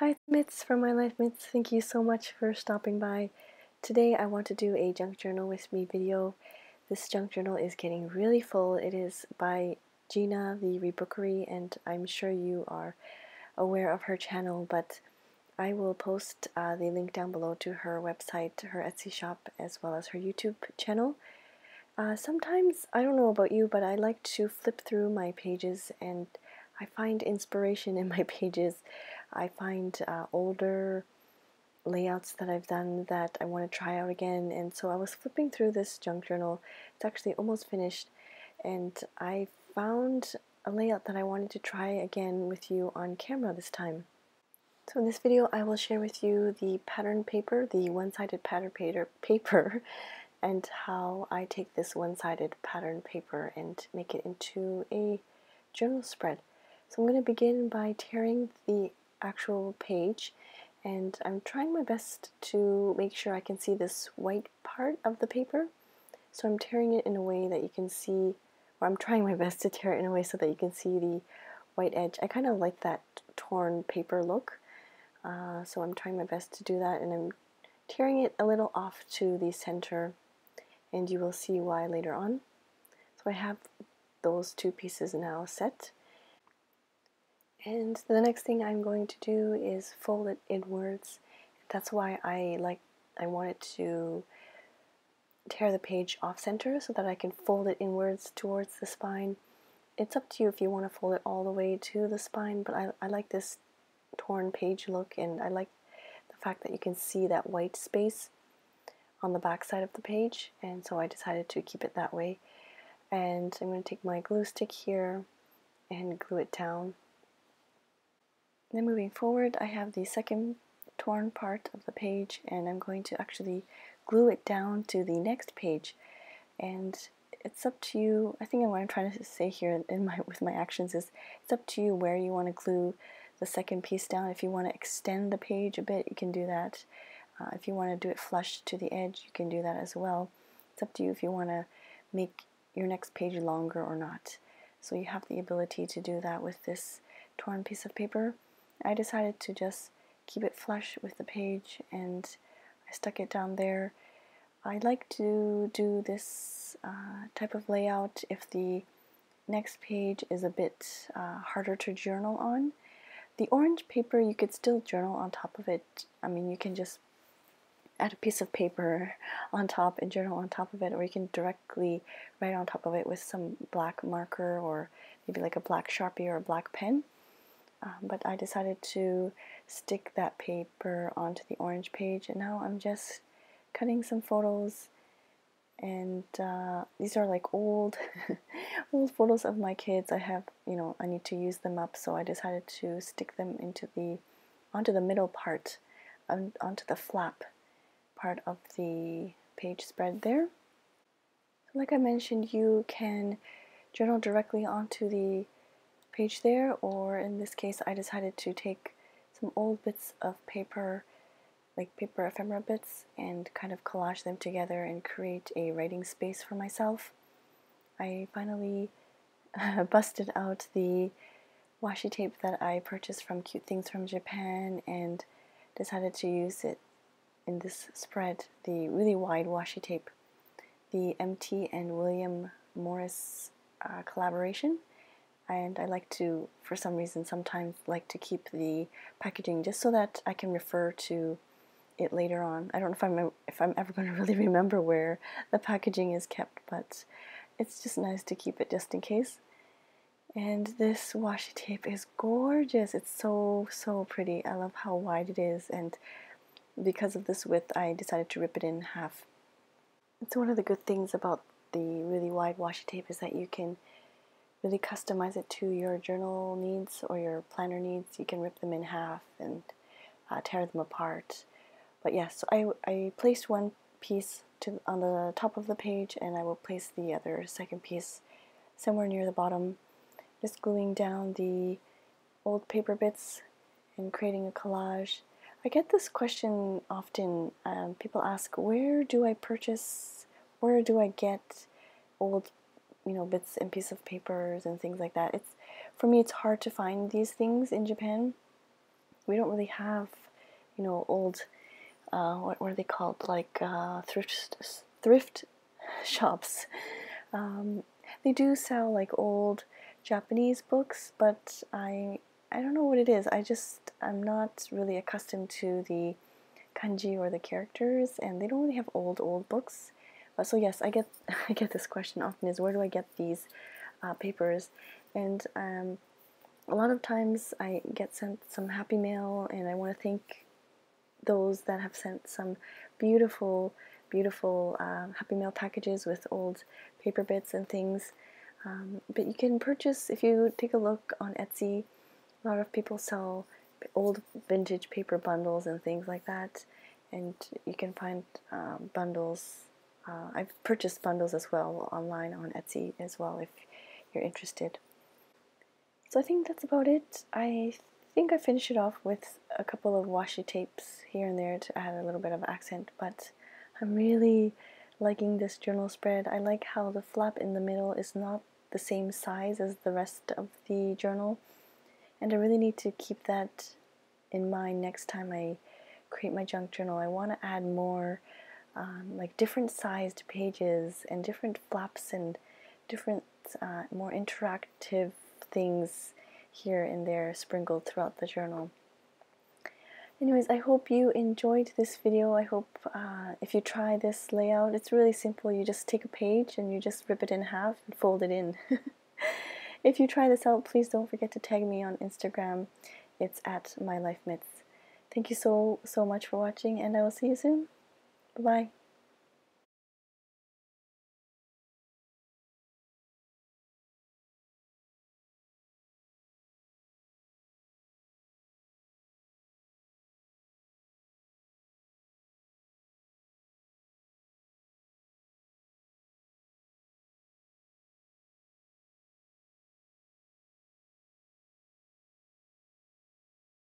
Hi Mitts from My Life Mitts, thank you so much for stopping by. Today I want to do a junk journal with me video. This junk journal is getting really full. It is by Gina, the Rebookery, and I'm sure you are aware of her channel, but I will post the link down below to her website, her Etsy shop, as well as her YouTube channel. Sometimes, I don't know about you, but I like to flip through my pages and I find inspiration in my pages. I find older layouts that I've done that I want to try out again, and so I was flipping through this junk journal. It's actually almost finished, and I found a layout that I wanted to try again with you on camera this time. So in this video I will share with you the pattern paper, the one-sided pattern paper, and how I take this one-sided pattern paper and make it into a journal spread. So I'm going to begin by tearing the actual page, and I'm trying my best to make sure I can see this white part of the paper. So I'm tearing it in a way that you can see, or I'm trying my best to tear it in a way so that you can see the white edge. I kind of like that torn paper look, so I'm trying my best to do that, and I'm tearing it a little off to the center, and you will see why later on. So I have those two pieces now set. And the next thing I'm going to do is fold it inwards. That's why I wanted to tear the page off center so that I can fold it inwards towards the spine. It's up to you if you want to fold it all the way to the spine, but I like this torn page look, and I like the fact that you can see that white space on the back side of the page, and so I decided to keep it that way. And I'm going to take my glue stick here and glue it down. Then moving forward, I have the second torn part of the page, and I'm going to actually glue it down to the next page. And it's up to you. I think what I'm trying to say here with my actions is it's up to you where you want to glue the second piece down. If you want to extend the page a bit, you can do that. If you want to do it flush to the edge, you can do that as well. It's up to you if you want to make your next page longer or not. So you have the ability to do that with this torn piece of paper. I decided to just keep it flush with the page, and I stuck it down there. I like to do this type of layout if the next page is a bit harder to journal on. The orange paper, you could still journal on top of it. I mean, you can just add a piece of paper on top and journal on top of it, or you can directly write on top of it with some black marker, or maybe like a black Sharpie or a black pen. But I decided to stick that paper onto the orange page, and now I'm just cutting some photos, and these are like old old photos of my kids. I have, I need to use them up, so I decided to stick them onto the middle part, onto the flap part of the page spread there. So like I mentioned, you can journal directly onto the page there, or in this case I decided to take some old bits of paper, like paper ephemera bits, and kind of collage them together and create a writing space for myself. I finally busted out the washi tape that I purchased from Cute Things from Japan and decided to use it in this spread, the really wide washi tape, the MT and William Morris collaboration. And I like to, for some reason, sometimes like to keep the packaging just so that I can refer to it later on. I don't know if I'm ever going to really remember where the packaging is kept, but it's just nice to keep it just in case. And this washi tape is gorgeous. It's so pretty. I love how wide it is, and because of this width, I decided to rip it in half. It's one of the good things about the really wide washi tape is that you can really customize it to your journal needs or your planner needs. You can rip them in half and tear them apart. But yes, so I placed one piece on the top of the page, and I will place the other second piece somewhere near the bottom, just gluing down the old paper bits and creating a collage. I get this question often. People ask, where do I get old bits and pieces of papers and things like that. For me, it's hard to find these things in Japan. we don't really have, old, what are they called, like thrift shops. They do sell like old Japanese books, but I don't know what it is. I'm not really accustomed to the kanji or the characters, and they don't really have old books. So yes, I get I get this question often: is where do I get these papers? And a lot of times I get sent some Happy Mail, and I want to thank those that have sent some beautiful, beautiful Happy Mail packages with old paper bits and things. But you can purchase, if you take a look on Etsy, a lot of people sell old vintage paper bundles and things like that, and you can find bundles. I've purchased bundles as well online on Etsy as well if you're interested. So I think that's about it. I think I finished it off with a couple of washi tapes here and there to add a little bit of accent, but I'm really liking this journal spread. I like how the flap in the middle is not the same size as the rest of the journal, and I really need to keep that in mind next time I create my junk journal. I want to add more like different sized pages and different flaps and different more interactive things here and there sprinkled throughout the journal. Anyways, I hope you enjoyed this video. I hope if you try this layout, it's really simple. You just take a page and you just rip it in half and fold it in. If you try this out, please don't forget to tag me on Instagram. It's at MyLifeMyths. Thank you so much for watching, and I will see you soon. Bye-bye.